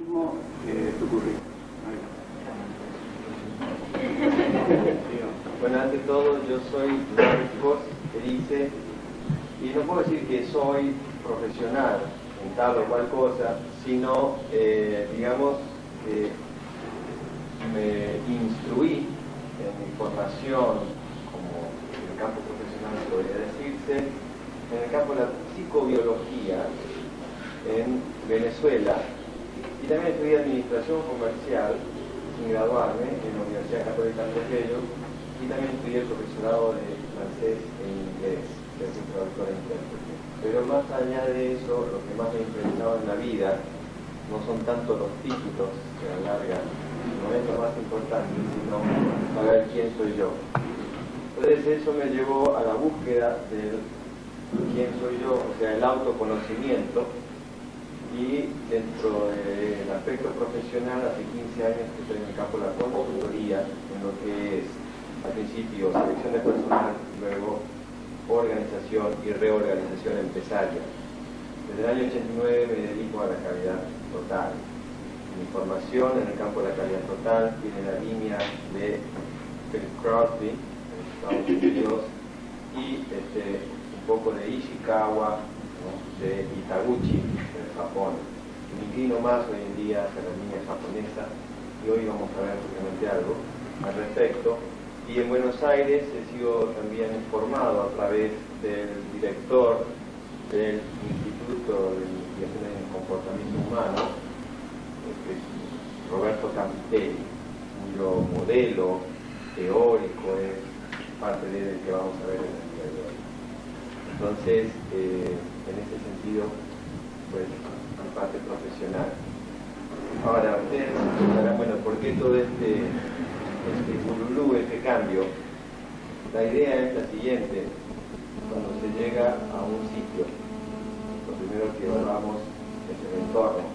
mismo tu currículum. Bueno, ante todo, yo soy Marcos Erice y no puedo decir que soy profesional en tal o cual cosa, sino, digamos, que me instruí en mi formación como en el campo profesional, podría decirse, en el campo de la psicobiología en Venezuela, y también estudié administración comercial sin graduarme en la Universidad Católica de Trujillo, y también estudié el profesorado de francés e inglés, que es un traductor e intérprete. Pero más allá de eso, lo que más me ha interesado en la vida no son tanto los títulos que a la larga no es lo más importante, sino saber quién soy yo. Entonces eso me llevó a la búsqueda de quién soy yo, o sea, el autoconocimiento, y dentro del aspecto profesional, hace 15 años que estoy en el campo de la consultoría, en lo que es, al principio, selección de personal, luego organización y reorganización empresaria. Desde el año 89 me dedico a la calidad total. Mi formación en el campo de la calidad total tiene la línea de Philip Crosby, en Estados Unidos, y un poco de Ishikawa, ¿no?, de Itaguchi, en Japón. Me inclino más hoy en día hacia la línea japonesa, y hoy vamos a ver justamente algo al respecto. Y en Buenos Aires he sido también formado a través del director del Instituto de Investigación en el Comportamiento Humano, Roberto Campitelli, cuyo modelo teórico es parte del que vamos a ver en el día de hoy. Entonces, en ese sentido, pues, mi parte profesional. Ahora, ustedes se preguntarán, bueno, ¿por qué todo este curulú, este cambio? La idea es la siguiente: cuando se llega a un sitio, lo primero que evaluamos es el entorno,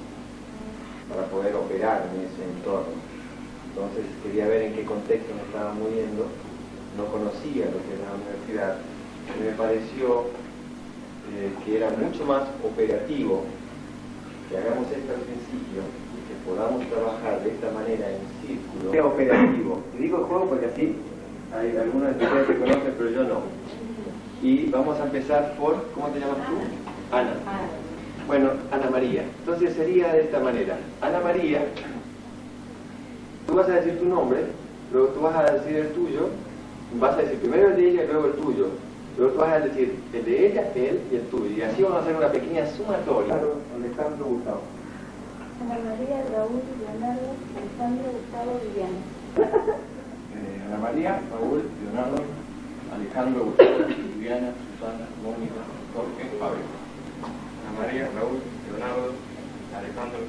para poder operar en ese entorno. Entonces quería ver en qué contexto me estaba moviendo, no conocía lo que era la universidad, y me pareció que era mucho más operativo que hagamos esto al principio y que podamos trabajar de esta manera en círculo. ¿Qué operativo? Y digo juego porque así hay algunos de ustedes que conocen, pero yo no. Y vamos a empezar por, ¿cómo te llamas tú? Ana. Bueno, Ana María. Entonces sería de esta manera: Ana María, tú vas a decir tu nombre, luego tú vas a decir el tuyo, vas a decir primero el de ella y luego el tuyo, luego tú vas a decir el de ella, él y el tuyo, y así vamos a hacer una pequeña sumatoria. Alejandro, Gustavo. Ana María, Raúl, Leonardo, Alejandro, Gustavo, Viviana. Ana María, Raúl, Leonardo, Alejandro, Gustavo, Viviana, Susana, Mónica, Jorge, Fabio. Ana María, Raúl, Leonardo, Alejandro,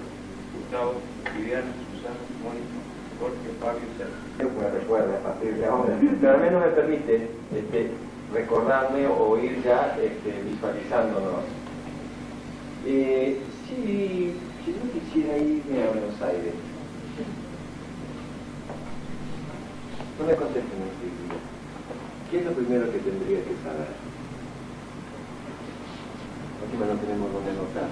Gustavo, Viviana, Susana, Mónica, Jorge, Fabio, Sergio. Me recuerda a partir de ahora, pero al menos me permite recordarme o ir ya visualizándonos. Si yo quisiera irme a Buenos Aires, no me contesten enseguida. ¿Qué es lo primero que tendría que saber? Encima no tenemos dónde anotar.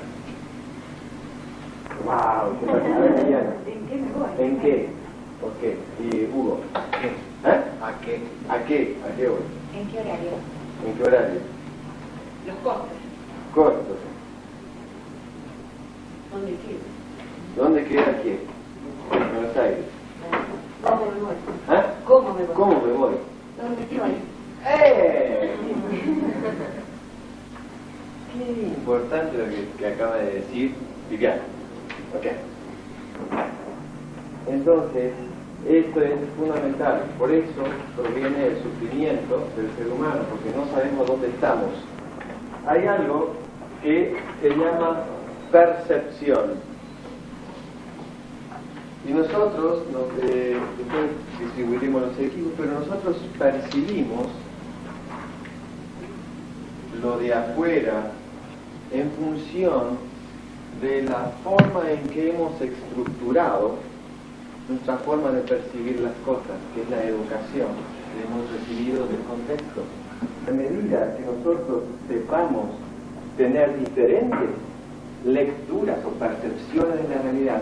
¡Wow! ¡Qué maravilla! ¿En qué me voy? ¿En qué? ¿Por qué? Y Hugo. ¿Eh? ¿A qué? ¿A qué? ¿A qué voy? ¿En qué horario? ¿En qué horario? Los costos. Costos. ¿Dónde queda? ¿Dónde queda quién? En Buenos Aires. ¿Cómo me voy? ¿Ah? ¿Cómo me voy? ¿Cómo me voy? ¿Dónde estoy? ¡Eh! Qué importante lo que acaba de decir Viviana. Ok. Entonces, esto es fundamental. Por eso proviene el sufrimiento del ser humano, porque no sabemos dónde estamos. Hay algo que se llama percepción. Y nosotros, después distribuiremos los equipos, pero nosotros percibimos lo de afuera en función de la forma en que hemos estructurado nuestra forma de percibir las cosas, que es la educación que hemos recibido del contexto. A medida que nosotros sepamos tener diferentes lecturas o percepciones de la realidad,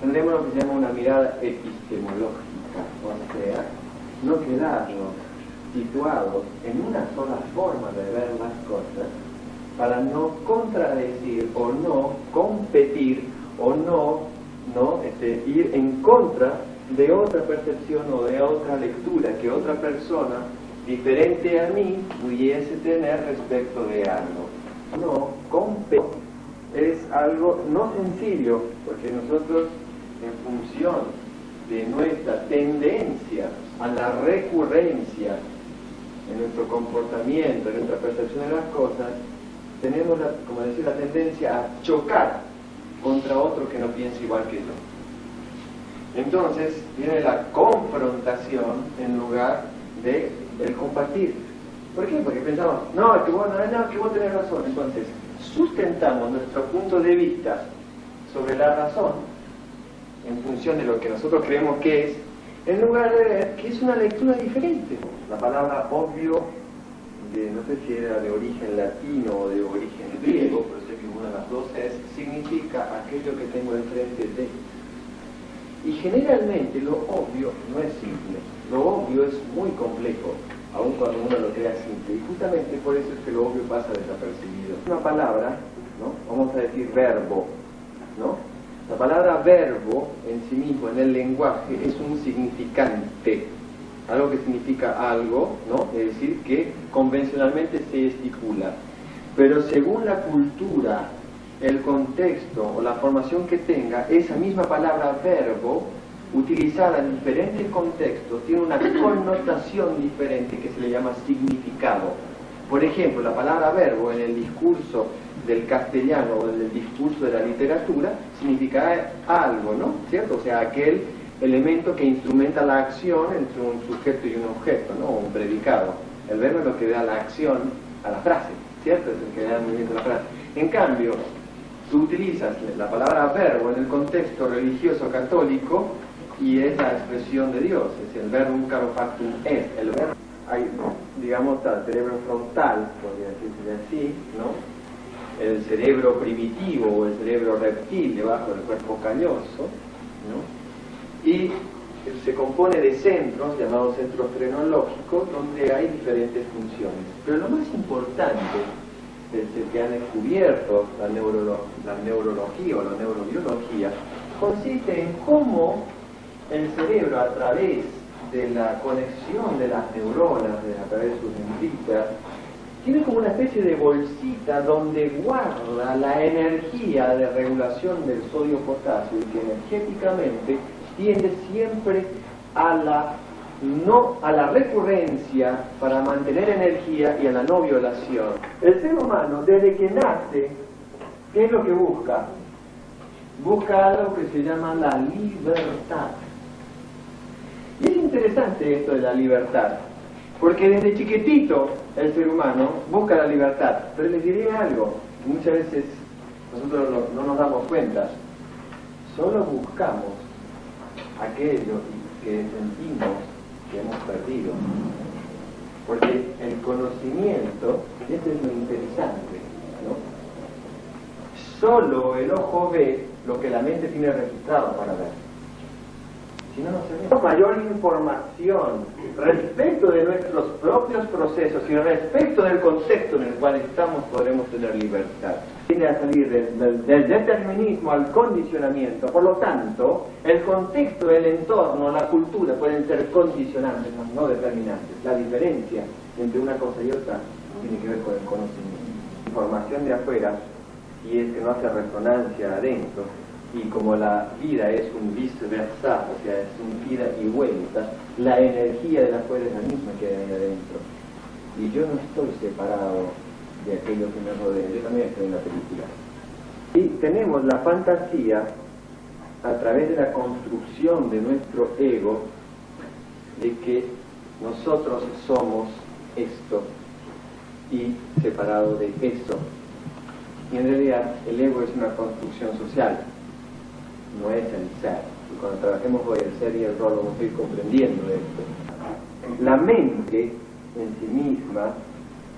tendremos lo que se llama una mirada epistemológica, o sea, no quedarnos situados en una sola forma de ver las cosas para no contradecir o no competir o no ir en contra de otra percepción o de otra lectura que otra persona diferente a mí pudiese tener respecto de algo. No, competir es algo no sencillo, porque nosotros, en función de nuestra tendencia a la recurrencia en nuestro comportamiento, en nuestra percepción de las cosas, tenemos, como decir, la tendencia a chocar contra otro que no piensa igual que yo. Entonces viene la confrontación en lugar de el compartir. ¿Por qué? Porque pensamos, no, que vos tenés razón. Entonces sustentamos nuestro punto de vista sobre la razón en función de lo que nosotros creemos que es, en lugar de ver que es una lectura diferente. La palabra obvio, no sé si era de origen latino o de origen griego, pero sé que una de las dos significa aquello que tengo enfrente de. Y generalmente lo obvio no es simple, lo obvio es muy complejo, aun cuando uno lo crea simple, y justamente por eso es que lo obvio pasa desapercibido. Una palabra, ¿no? Vamos a decir verbo, ¿no? La palabra verbo en sí mismo, en el lenguaje, es un significante, algo que significa algo, ¿no? Es decir, que convencionalmente se estipula. Pero según la cultura, el contexto o la formación que tenga, esa misma palabra verbo, utilizada en diferentes contextos, tiene una connotación diferente que se le llama significado. Por ejemplo, la palabra verbo en el discurso del castellano o en el discurso de la literatura significa algo, ¿no? ¿Cierto? O sea, aquel elemento que instrumenta la acción entre un sujeto y un objeto, ¿no? O un predicado. El verbo es lo que da la acción a la frase, ¿cierto? Es el que da el movimiento a la frase. En cambio, tú utilizas la palabra verbo en el contexto religioso católico y es la expresión de Dios, es el verbum caro factum est. El verbo, hay, digamos, el cerebro frontal, podría decirse así, ¿no? El cerebro primitivo o el cerebro reptil debajo del cuerpo calloso, ¿no? Y se compone de centros llamados centros frenológicos donde hay diferentes funciones. Pero lo más importante desde que han descubierto la neurología o la neurobiología consiste en cómo el cerebro, a través de la conexión de las neuronas, a través de sus dendritas, tiene como una especie de bolsita donde guarda la energía de regulación del sodio-potasio y que energéticamente tiende siempre a la recurrencia para mantener energía y a la no violación. El ser humano, desde que nace, ¿qué es lo que busca? Busca algo que se llama la libertad. Y es interesante esto de la libertad, porque desde chiquitito el ser humano busca la libertad. Pero les diré algo, que muchas veces nosotros no nos damos cuenta. Solo buscamos aquello que sentimos que hemos perdido. Porque el conocimiento, y esto es lo interesante, ¿no? Solo el ojo ve lo que la mente tiene registrado para ver. Si no, no se ve. Mayor información respecto de nuestros propios procesos y respecto del contexto en el cual estamos, podremos tener libertad. Tiene a salir del determinismo al condicionamiento. Por lo tanto, el contexto, el entorno, la cultura pueden ser condicionantes, no determinantes. La diferencia entre una cosa y otra tiene que ver con el conocimiento. Información de afuera, y es que no hace resonancia adentro. Y como la vida es un viceversa, o sea, es un ida y vuelta, la energía de la afuera es la misma que hay adentro. Y yo no estoy separado de aquello que me rodea, yo también estoy en la película. Y tenemos la fantasía, a través de la construcción de nuestro ego, de que nosotros somos esto y separado de eso. Y en realidad el ego es una construcción social, no es el ser. Y cuando trabajemos hoy el ser y el rol vamos a ir comprendiendo esto. La mente en sí misma,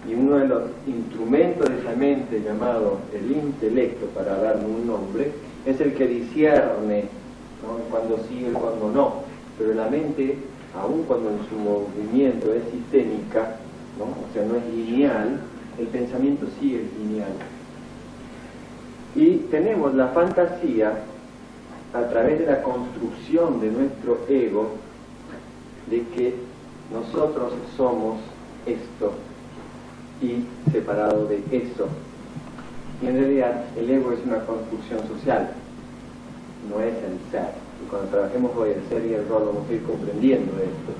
y uno de los instrumentos de esa mente llamado el intelecto, para darle un nombre, es el que discierne ¿no? Cuando sí y cuando no. Pero la mente, aun cuando en su movimiento es sistémica, ¿no? O sea, no es lineal, el pensamiento sí es lineal. Y tenemos la fantasía, a través de la construcción de nuestro ego, de que nosotros somos esto y separado de eso. Y en realidad el ego es una construcción social, no es el ser. Y cuando trabajemos hoy el ser y el rol vamos a ir comprendiendo esto,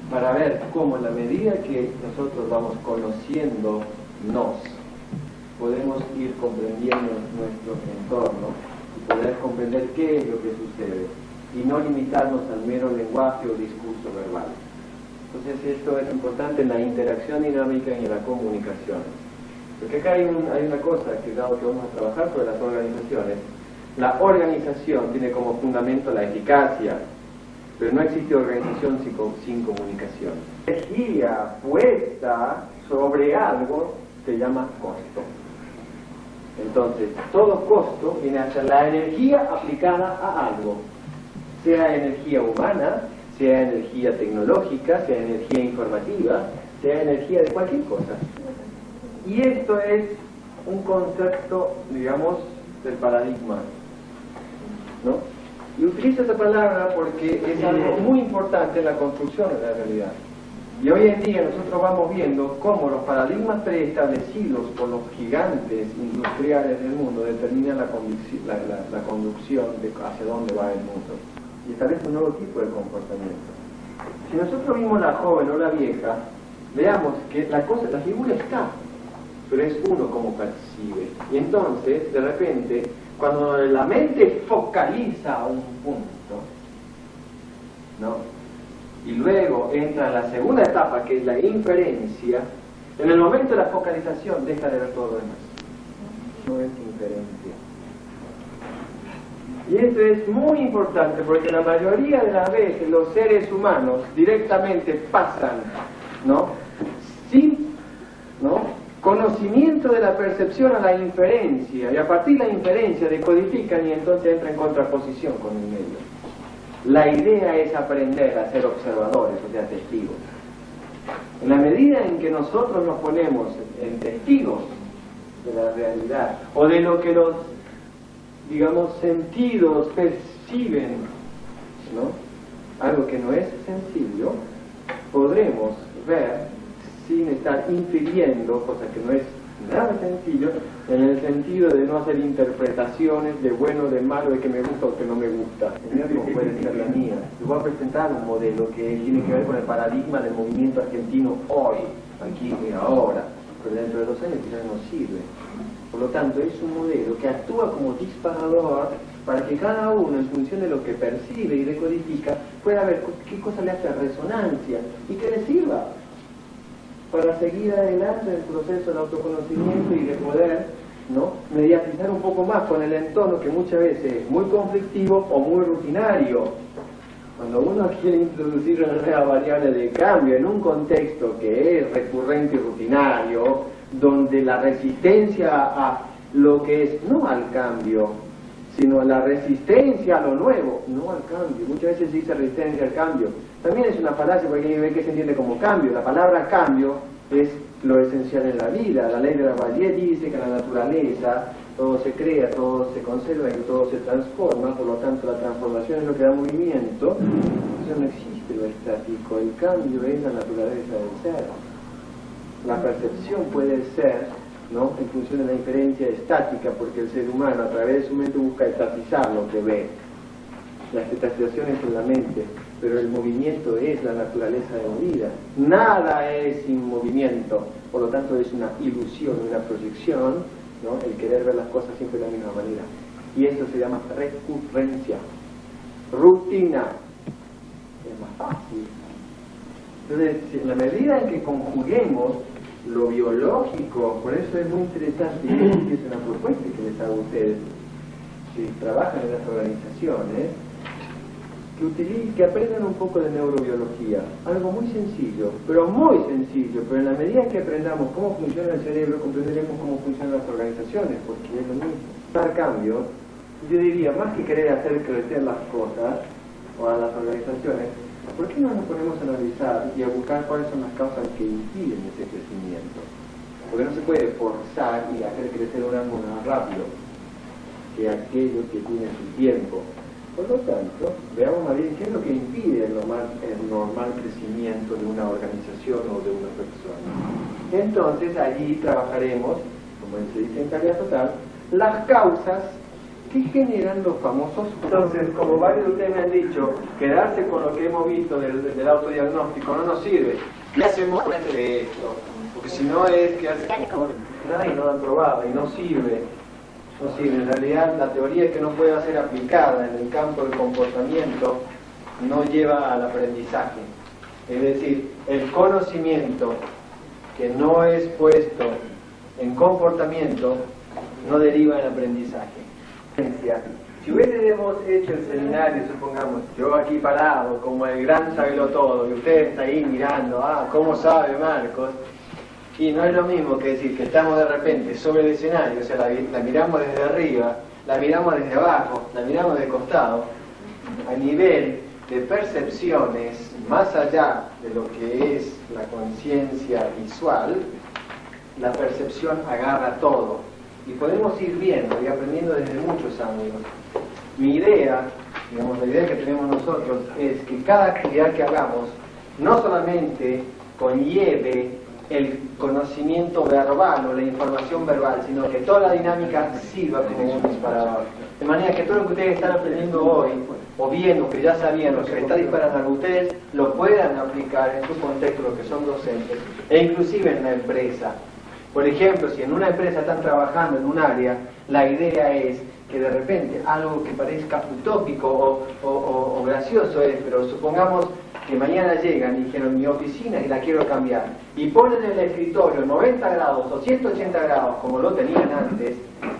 para ver cómo en la medida que nosotros vamos conociéndonos, podemos ir comprendiendo nuestro entorno y poder comprender qué es lo que sucede y no limitarnos al mero lenguaje o discurso verbal. Entonces esto es importante en la interacción dinámica y en la comunicación. Porque acá hay una cosa que dado que vamos a trabajar sobre las organizaciones, la organización tiene como fundamento la eficacia, pero no existe organización sin comunicación. La energía puesta sobre algo se llama costo. Entonces, todo costo viene a ser la energía aplicada a algo, sea energía humana, sea energía tecnológica, sea energía informativa, sea energía de cualquier cosa. Y esto es un concepto, digamos, del paradigma, ¿no? Y utilizo esa palabra porque es algo muy importante en la construcción de la realidad. Y hoy en día nosotros vamos viendo cómo los paradigmas preestablecidos por los gigantes industriales del mundo determinan la conducción de hacia dónde va el mundo. Y establece un nuevo tipo de comportamiento. Si nosotros vimos la joven o la vieja, veamos que la figura está, pero es uno como percibe. Y entonces, de repente, cuando la mente focaliza un punto, ¿no? Y luego entra la segunda etapa, que es la inferencia, en el momento de la focalización deja de ver todo lo demás. No es inferencia. Y esto es muy importante porque la mayoría de las veces los seres humanos directamente pasan, ¿no? Sin, ¿no?, conocimiento de la percepción a la inferencia, y a partir de la inferencia decodifican y entonces entra en contraposición con el medio. La idea es aprender a ser observadores, o sea, testigos. En la medida en que nosotros nos ponemos en testigos de la realidad, o de lo que los, digamos, sentidos perciben, ¿no?, algo que no es sencillo, podremos ver sin estar infiriendo, cosa que no es nada sencillo, en el sentido de no hacer interpretaciones de bueno, de malo, de que me gusta o que no me gusta. Como puede ser la mía. Les voy a presentar un modelo que tiene que ver con el paradigma del movimiento argentino hoy, aquí y ahora, pero dentro de 2 años quizás no sirve. Por lo tanto, es un modelo que actúa como disparador para que cada uno, en función de lo que percibe y decodifica, pueda ver qué cosa le hace resonancia y que le sirva para seguir adelante en el proceso del autoconocimiento y de poder, ¿no?, mediatizar un poco más con el entorno que muchas veces es muy conflictivo o muy rutinario. Cuando uno quiere introducir una nueva variable de cambio en un contexto que es recurrente y rutinario, donde la resistencia a lo que es, no al cambio, sino la resistencia a lo nuevo, no al cambio. Muchas veces se dice resistencia al cambio. También es una falacia porque hay que ver qué se entiende como cambio. La palabra cambio es lo esencial en la vida. La ley de la Lavoisier dice que en la naturaleza todo se crea, todo se conserva y que todo se transforma. Por lo tanto, la transformación es lo que da movimiento. Eso no existe lo estático. El cambio es la naturaleza del ser. La percepción puede ser, ¿no?, en función de la inferencia estática, porque el ser humano a través de su mente busca estatizar lo que ve. La estatización es en la mente, pero el movimiento es la naturaleza de la vida. Nada es sin movimiento, por lo tanto es una ilusión, una proyección, ¿no?, el querer ver las cosas siempre de la misma manera. Y eso se llama recurrencia, rutina. Es más fácil. Entonces, en la medida en que conjuguemos lo biológico, por eso es muy interesante, y es una propuesta que les hago a ustedes, si trabajan en las organizaciones, que aprendan un poco de neurobiología, algo muy sencillo, pero en la medida en que aprendamos cómo funciona el cerebro, comprenderemos cómo funcionan las organizaciones, porque es lo mismo. Dar cambio Yo diría, más que querer hacer crecer las cosas o a las organizaciones, ¿por qué no nos ponemos a analizar y a buscar cuáles son las causas que impiden ese crecimiento? Porque no se puede forzar y hacer crecer un árbol más rápido que aquello que tiene su tiempo. Por lo tanto, veamos más bien qué es lo que impide el normal crecimiento de una organización o de una persona. Entonces, allí trabajaremos, como se dice en Tarea Total, las causas que generan los famosos. Entonces, como varios de ustedes me han dicho, quedarse con lo que hemos visto del autodiagnóstico no nos sirve. ¿Qué hacemos de esto? Porque si no es que nadie no lo han probado y no sirve. No sirve. En realidad, la teoría es que no puede ser aplicada en el campo del comportamiento, no lleva al aprendizaje. Es decir, el conocimiento que no es puesto en comportamiento no deriva en aprendizaje. Si hubiésemos hecho el seminario, supongamos, yo aquí parado como el gran sabelotodo y ustedes está ahí mirando, ¿cómo sabe Marcos? Y no es lo mismo que decir que estamos de repente sobre el escenario, o sea, la miramos desde arriba, la miramos desde abajo, la miramos de costado, a nivel de percepciones, más allá de lo que es la conciencia visual, la percepción agarra todo. Y podemos ir viendo y aprendiendo desde muchos ángulos. Mi idea, digamos, la idea que tenemos nosotros es que cada actividad que hagamos no solamente conlleve el conocimiento verbal o la información verbal, sino que toda la dinámica sirva como un disparador. De manera que todo lo que ustedes están aprendiendo hoy, o viendo que ya sabían lo que está disparando a ustedes, lo puedan aplicar en su contexto, los que son docentes, e inclusive en la empresa. Por ejemplo, si en una empresa están trabajando en un área, la idea es que de repente algo que parezca utópico o gracioso es, pero supongamos que mañana llegan y dijeron mi oficina y la quiero cambiar, y ponen el escritorio 90 grados o 180 grados como lo tenían antes,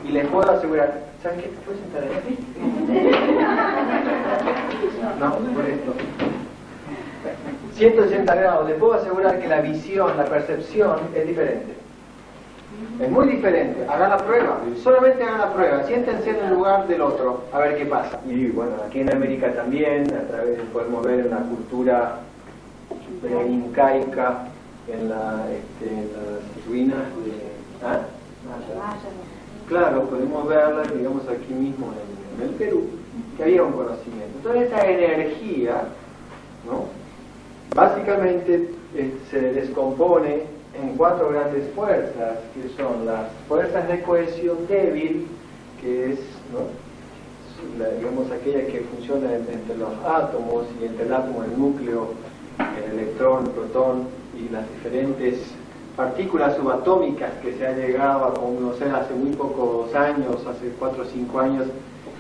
y les puedo asegurar, ¿sabes qué? ¿Te puedes sentar ahí? No, por esto. 180 grados, les puedo asegurar que la visión, la percepción es diferente. Es muy diferente. Hagan la prueba, solamente hagan la prueba, siéntense en el lugar del otro, a ver qué pasa. Y bueno, aquí en América también, a través de, podemos ver en la cultura incaica, en las ruinas de... Claro, podemos verlas, digamos, aquí mismo en el Perú, que había un conocimiento. Entonces esta energía, ¿no? Básicamente se descompone en 4 grandes fuerzas, que son las fuerzas de cohesión débil, que es, ¿no? Digamos, aquella que funciona entre los átomos, y entre el átomo, el núcleo, el electrón, el protón, y las diferentes partículas subatómicas que se ha llegado a conocer hace muy pocos años, hace 4 o 5 años,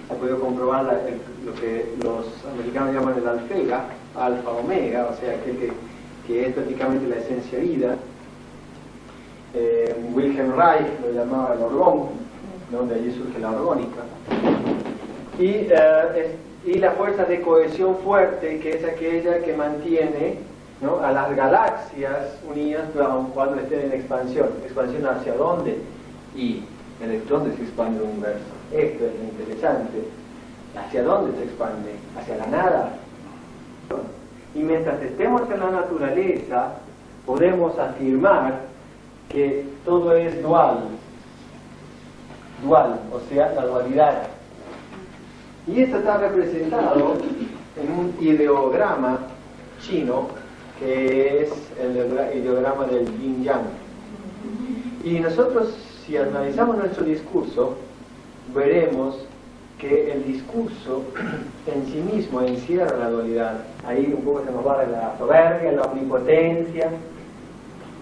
se ha podido comprobar lo que los americanos llaman el alfega, alfa omega, o sea, aquel que es prácticamente la esencia vida. Wilhelm Reich lo llamaba el orgón, ¿no? De allí surge la orgónica. Y la fuerza de cohesión fuerte, que es aquella que mantiene, ¿no? A las galaxias unidas, aun cuando estén en expansión. ¿Expansión hacia dónde? ¿Y dónde se expande el universo? Esto es lo interesante. ¿Hacia dónde se expande? ¿Hacia la nada? Y mientras estemos en la naturaleza, podemos afirmar que todo es dual, o sea, la dualidad. Y esto está representado en un ideograma chino, que es el ideograma del Yin Yang. Y nosotros, si analizamos nuestro discurso, veremos que el discurso en sí mismo encierra la dualidad. Ahí un poco se nos va de la soberbia, la omnipotencia,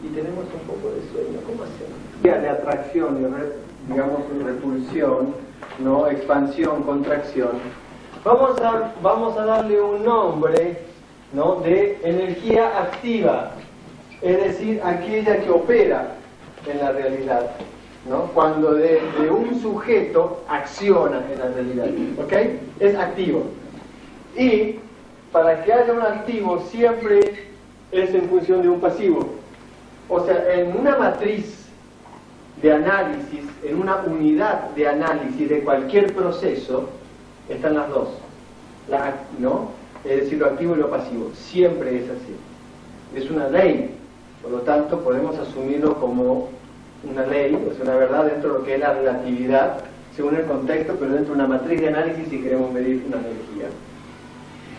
y tenemos un poco de sueño. ¿Cómo hacemos? De atracción y digamos repulsión, ¿no? Expansión, contracción. Vamos a darle un nombre, ¿no? De energía activa, es decir, aquella que opera en la realidad, ¿no? Cuando de un sujeto acciona en la realidad, ¿ok? Es activo. Y para que haya un activo siempre es en función de un pasivo. O sea, en una matriz de análisis, en una unidad de análisis de cualquier proceso, están las dos, ¿no? Es decir, lo activo y lo pasivo, siempre es así. Es una ley, por lo tanto podemos asumirlo como una ley, o sea, una verdad dentro de lo que es la relatividad, según el contexto, pero dentro de una matriz de análisis si queremos medir una energía.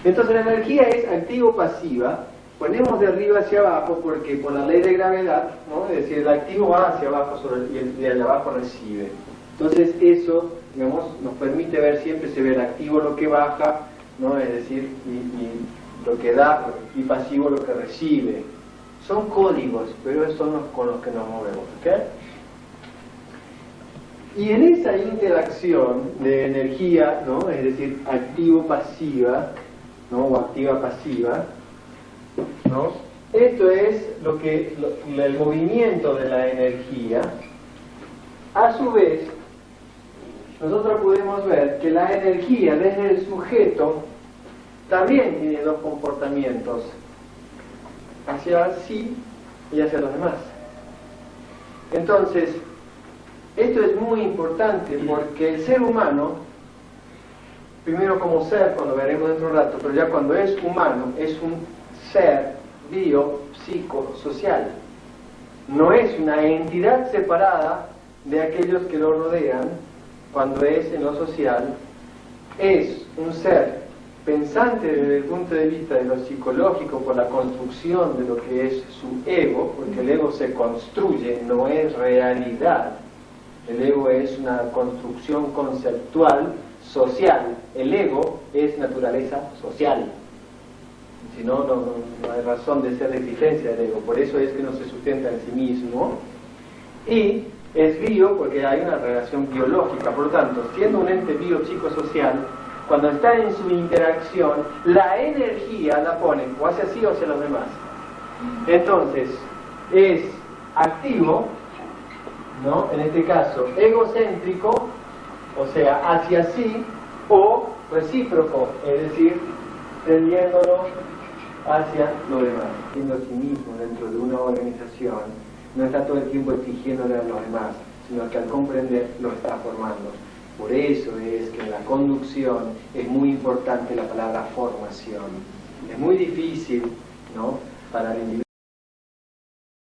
Entonces la energía es activo-pasiva, ponemos de arriba hacia abajo porque por la ley de gravedad, ¿no? Es decir, el activo va hacia abajo y el de abajo recibe. Entonces eso, digamos, nos permite ver, siempre se ve el activo lo que baja, ¿no? Es decir, y lo que da, y pasivo lo que recibe. Son códigos, pero esos son los con los que nos movemos, ¿ok? Y en esa interacción de energía, ¿no? Es decir, activo-pasiva, ¿no? O activa-pasiva, ¿no? Esto es el movimiento de la energía. A su vez, nosotros podemos ver que la energía desde el sujeto también tiene dos comportamientos, hacia sí y hacia los demás. Entonces, esto es muy importante porque el ser humano, primero como ser, cuando veremos dentro de un rato, pero ya cuando es humano, es un ser biopsicosocial. No es una entidad separada de aquellos que lo rodean. Cuando es en lo social, es un ser pensante desde el punto de vista de lo psicológico por la construcción de lo que es su ego, porque el ego se construye, no es realidad. El ego es una construcción conceptual social. El ego es naturaleza social. Si no, no hay razón de ser de existencia del ego. Por eso es que no se sustenta en sí mismo. Y es bio porque hay una relación biológica. Por lo tanto, siendo un ente biopsicosocial, cuando está en su interacción, la energía la pone o hacia sí o hacia los demás. Entonces, es activo, ¿no? En este caso, egocéntrico, o sea, hacia sí, o recíproco, es decir, tendiéndolo hacia lo demás. Siendo a sí mismo dentro de una organización, no está todo el tiempo exigiéndole a los demás, sino que al comprender lo está formando. Por eso es que en la conducción es muy importante la palabra formación. Es muy difícil, ¿no?, para el individuo